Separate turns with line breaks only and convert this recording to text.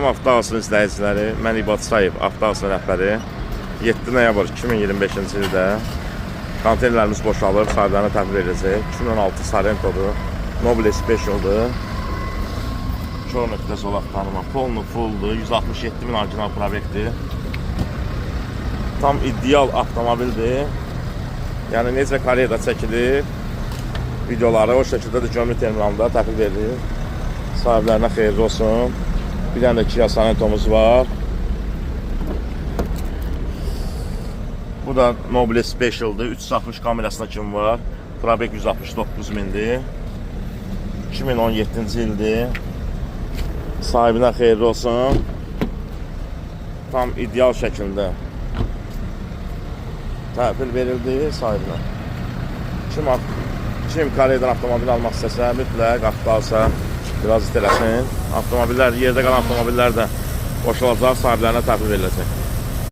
Salam Avtoalsın izləyiciləri, mən İbad Sayev, Avtoalsın rəhbəri. 7 noyabr 2025-ci ildə konteynerlərimiz boşalıb, sahiblərinə təhvil edəcək. 2016 Sarento'dur, Noble Special'dır. Kör nöqtə zolaq tanıma, polnu fulldur, 167 min orijinal proyektdir. Tam ideal avtomobildir. Yəni necə Koreyada çəkilir, videoları o şəkildə də gömrük terminalında təhvil verilir. Sahiblərinə xeyirli olsun. Bir dənə də Kia Sarento'muz var. Bu da Noble Special'dır. 360 kamerasına kim var. Probek 169 mindir. 2017-ci ildir. Sahibinə xeyirli olsun. Tam ideal şəkildə təhvil verildi sahibinə. Kim Koreya'dan avtomobil almaq istəsə, mütləq Avtoalsa biraz itələsin. Avtomobillər, yerdə qalan avtomobillər də boşalacaq, sahiblərinə təhvil veriləcək.